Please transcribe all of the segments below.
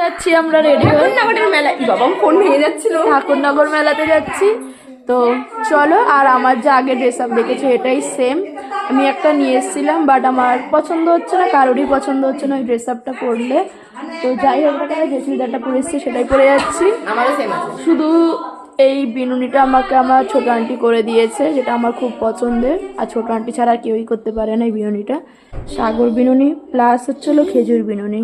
যাচ্ছি আমরা রেডি হয়ে ঠাকুরনগরের মেলা। বাবা ফোন ভেঙে যাচ্ছিল। ঠাকুরনগর মেলাতে যাচ্ছি। তো চলো। আর আমার যা আগে ড্রেস আপ দেখেছো এটাই সেম। আমি একটা নিয়ে এসেছিলাম, বাট আমার পছন্দ হচ্ছে না, কারোরই পছন্দ হচ্ছে না ওই ড্রেস আপটা পরলে। তো যাই হোক না কেন, যে চুড়িদারটা পরে এসেছি সেটাই পরে যাচ্ছি। আমারও সেম আছে। শুধু এই বিনুনিটা আমাকে আমার ছোটো আন্টি করে দিয়েছে, যেটা আমার খুব পছন্দের। আর ছোটো আন্টি ছাড়া কেউই করতে পারে না এই বিনুনিটা। সাগর বিনুনি প্লাস হচ্ছিল খেজুর বিনুনি।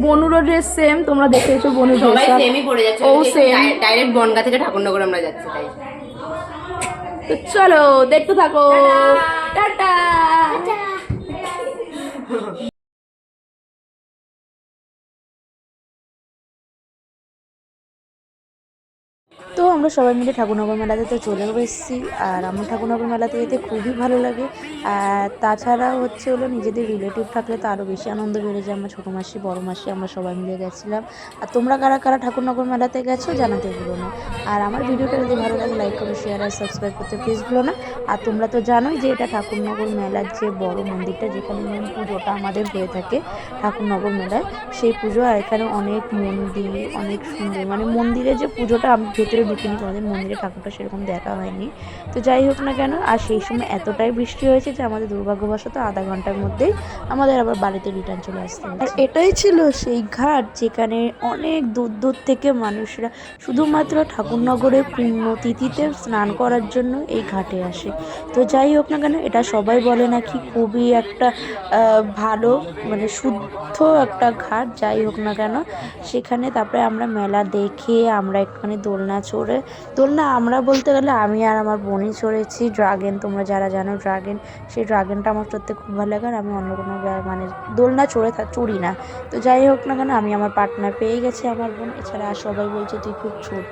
বনুরও ড্রেস সেম, তোমরা দেখেছো বনুর সবাই ড্রেস। সেমই পড়ে যাচ্ছে। ও সেম। ডাইরেক্ট বনগা থেকে ঠাকুরনগর আমরা যাচ্ছি তাই। তো চলো দেখতে থাকো। টাটা। তো আমরা সবাই মিলে ঠাকুরনগর মেলাতে তো চলেও এসেছি। আর আমার ঠাকুরনগর মেলাতে যেতে খুবই ভালো লাগে। আর তাছাড়া হচ্ছে হলো নিজেদের রিলেটিভ থাকলে তো আরও বেশি আনন্দ বেড়ে যায়। আমার ছোটো মাসি বড় মাসি আমরা সবাই মিলে গেছিলাম। আর তোমরা কারা কারা ঠাকুরনগর মেলাতে গেছো জানাতে ভুলো না। আর আমার ভিডিওটা যদি ভালো লাগে লাইক করো, শেয়ার আর সাবস্ক্রাইব করতে প্লিজ ভুলো না। আর তোমরা তো জানোই যে এটা ঠাকুরনগর মেলার যে বড় মন্দিরটা, যেখানে মেন পুজোটা আমাদের হয়ে থাকে ঠাকুরনগর মেলায়, সেই পুজো। আর এখানে অনেক মন্দির, অনেক সুন্দর, মানে মন্দিরে যে পুজোটা আমি ভেতরে ঢুকিনি, তোমাদের মন্দিরে ঠাকুরটা সেরকম দেখা হয়নি। তো যাই হোক না কেন, আর সেই সময় এতটাই বৃষ্টি হয়েছে যে আমাদের দুর্ভাগ্যবশত আধা ঘন্টার মধ্যেই আমাদের আবার বাড়িতে রিটার্ন চলে আসতে হয়েছে। আর এটাই ছিল সেই ঘাট যেখানে অনেক দূর দূর থেকে মানুষরা শুধুমাত্র ঠাকুরনগরের পুণ্যতিথিতে স্নান করার জন্য এই ঘাটে আসে। তো যাই হোক না কেন, এটা সবাই বলে নাকি খুবই একটা ভালো, মানে শুদ্ধ একটা ঘাট। যাই হোক না কেন, সেখানে তারপরে আমরা মেলা দেখে আমরা একটুখানি দোলনা চড়ে, দোলনা আমরা বলতে গেলে আমি আর আমার বোনই চড়েছি ড্রাগন। তোমরা যারা জানো ড্রাগন, সেই ড্রাগনটা আমার চড়তে খুব ভালো লাগে। আর আমি অন্য কোনো মানে দোলনা চড়ি না। তো যাই হোক না কেন, আমি আমার পার্টনার পেয়ে গেছি, আমার বোন। এছাড়া আর সবাই বলছে তুই খুব ছোট,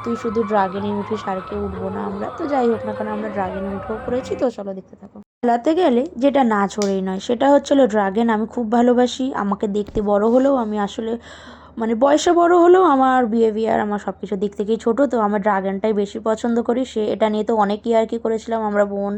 তুই শুধু ড্রাগনে উঠিস, আর কেউ উঠবো না আমরা। তো যাই হোক না কেন, আমরা ড্রাগনে উঠেও পড়েছি। তো চলো দেখতে থাকো। মেলাতে গেলে যেটা না চড়েই নয় সেটা হচ্ছিলো ড্রাগন। আমি খুব ভালোবাসি। আমাকে দেখতে বড় হলেও আমি আসলে, মানে বয়সে বড় হলেও আমার বিহেভিয়ার, আমার সব কিছু দিক থেকেই ছোটো। তো আমার ড্রাগনটাই বেশি পছন্দ করি। এটা নিয়ে তো অনেক ইয়ার্কি করেছিলাম আমরা বোন,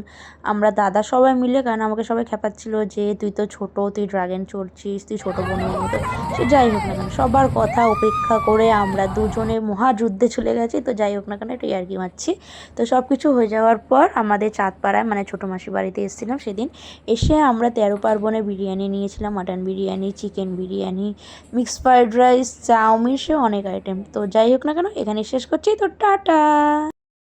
আমরা দাদা সবাই মিলে। কারণ আমাকে সবাই খেপাচ্ছিল যে তুই তো ছোটো, তুই ড্রাগন চড়ছিস, তুই ছোটো বোনের মতো। সে যাই হোক না কেন, সবার কথা উপেক্ষা করে আমরা দুজনে মহাযুদ্ধে চলে গেছি। তো যাই হোক না কেন, একটু ইয়ার্কি মারছি। তো সব কিছু হয়ে যাওয়ার পর আমাদের চাঁদপাড়ায়, মানে ছোটো মাসির বাড়িতে এসেছিলাম সেদিন। এসে আমরা 13 পার্বণে বিরিয়ানি নিয়েছিলাম, mutton biryani, chicken biryani, mixed fried rice, chow mein, সে অনেক আইটেম। তো যাই হোক না কেন, এখানে শেষ করছি। তো টাটা।